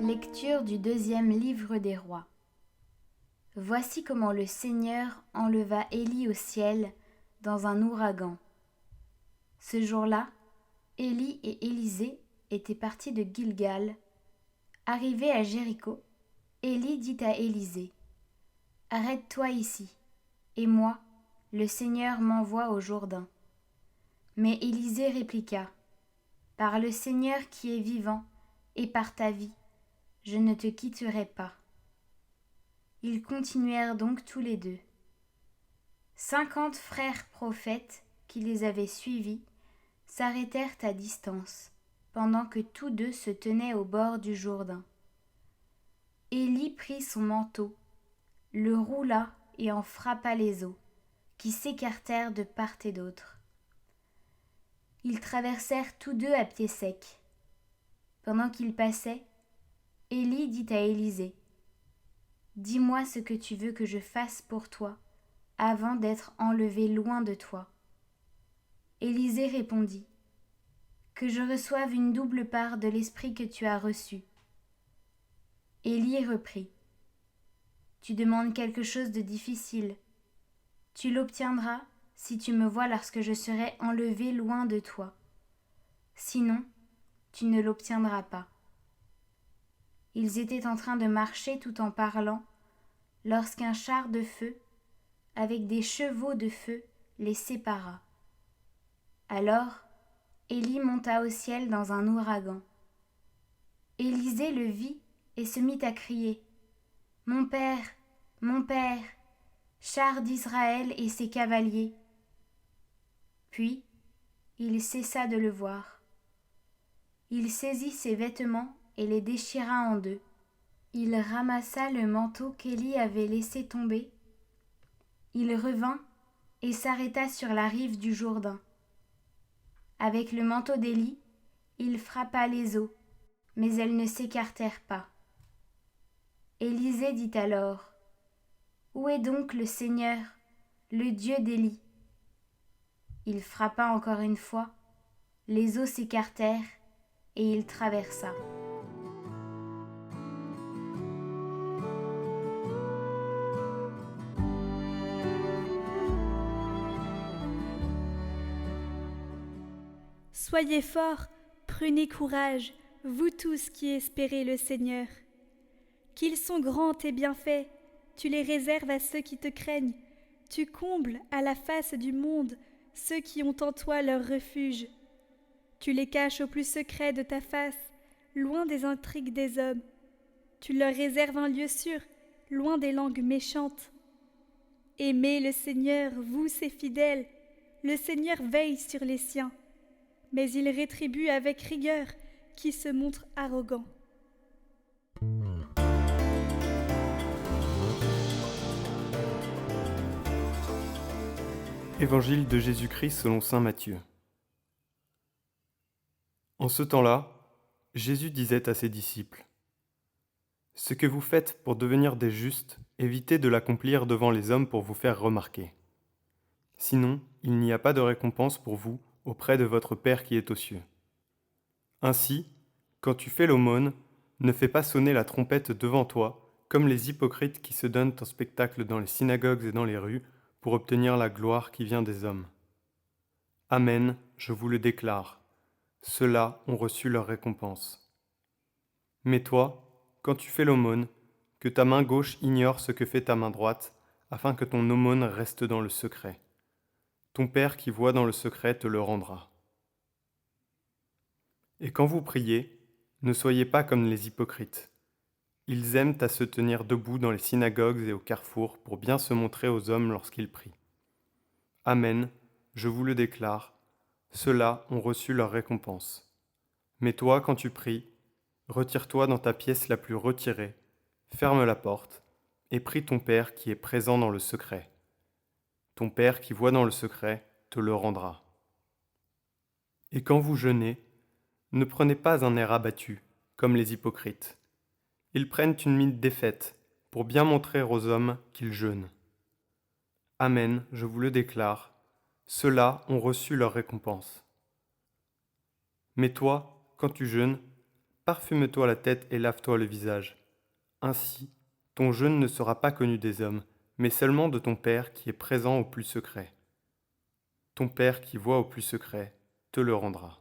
Lecture du deuxième livre des rois. Voici comment le Seigneur enleva Élie au ciel dans un ouragan. Ce jour-là, Élie et Élisée étaient partis de Gilgal. Arrivés à Jéricho, Élie dit à Élisée : « Arrête-toi ici, et moi, le Seigneur m'envoie au Jourdain. » Mais Élisée répliqua : « Par le Seigneur qui est vivant, et par ta vie, je ne te quitterai pas. » Ils continuèrent donc tous les deux. 50 frères prophètes qui les avaient suivis s'arrêtèrent à distance, pendant que tous deux se tenaient au bord du Jourdain. Élie prit son manteau, le roula et en frappa les eaux, qui s'écartèrent de part et d'autre. Ils traversèrent tous deux à pied sec. Pendant qu'ils passaient, Élie dit à Élisée : « Dis-moi ce que tu veux que je fasse pour toi, avant d'être enlevé loin de toi. » Élisée répondit : « Que je reçoive une double part de l'esprit que tu as reçu. » Élie reprit : « Tu demandes quelque chose de difficile. Tu l'obtiendras si tu me vois lorsque je serai enlevé loin de toi. Sinon, tu ne l'obtiendras pas. » Ils étaient en train de marcher tout en parlant, lorsqu'un char de feu, avec des chevaux de feu, les sépara. Alors, Élie monta au ciel dans un ouragan. Élisée le vit et se mit à crier : « Mon père, char d'Israël et ses cavaliers !» Puis, il cessa de le voir. Il saisit ses vêtements et les déchira en deux. Il ramassa le manteau qu'Élie avait laissé tomber. Il revint et s'arrêta sur la rive du Jourdain. Avec le manteau d'Élie, il frappa les eaux, mais elles ne s'écartèrent pas. Élisée dit alors : « Où est donc le Seigneur, le Dieu d'Élie ? » Il frappa encore une fois, les eaux s'écartèrent et il traversa. Soyez forts, prenez courage, vous tous qui espérez le Seigneur. Qu'ils sont grands tes bienfaits, tu les réserves à ceux qui te craignent, tu combles à la face du monde ceux qui ont en toi leur refuge. Tu les caches au plus secret de ta face, loin des intrigues des hommes. Tu leur réserves un lieu sûr, loin des langues méchantes. Aimez le Seigneur, vous ses fidèles, le Seigneur veille sur les siens. Mais il rétribue avec rigueur qui se montre arrogant. Évangile de Jésus-Christ selon saint Matthieu. En ce temps-là, Jésus disait à ses disciples : « Ce que vous faites pour devenir des justes, évitez de l'accomplir devant les hommes pour vous faire remarquer. Sinon, il n'y a pas de récompense pour vous auprès de votre Père qui est aux cieux. Ainsi, quand tu fais l'aumône, ne fais pas sonner la trompette devant toi, comme les hypocrites qui se donnent en spectacle dans les synagogues et dans les rues, pour obtenir la gloire qui vient des hommes. Amen, je vous le déclare, ceux-là ont reçu leur récompense. Mais toi, quand tu fais l'aumône, que ta main gauche ignore ce que fait ta main droite, afin que ton aumône reste dans le secret. Ton Père qui voit dans le secret te le rendra. Et quand vous priez, ne soyez pas comme les hypocrites. Ils aiment à se tenir debout dans les synagogues et aux carrefours pour bien se montrer aux hommes lorsqu'ils prient. Amen, je vous le déclare, ceux-là ont reçu leur récompense. Mais toi, quand tu pries, retire-toi dans ta pièce la plus retirée, ferme la porte, et prie ton Père qui est présent dans le secret. Ton Père qui voit dans le secret te le rendra. Et quand vous jeûnez, ne prenez pas un air abattu, comme les hypocrites. Ils prennent une mine défaite, pour bien montrer aux hommes qu'ils jeûnent. Amen, je vous le déclare, ceux-là ont reçu leur récompense. Mais toi, quand tu jeûnes, parfume-toi la tête et lave-toi le visage. Ainsi, ton jeûne ne sera pas connu des hommes, mais seulement de ton Père qui est présent au plus secret. Ton Père qui voit au plus secret te le rendra.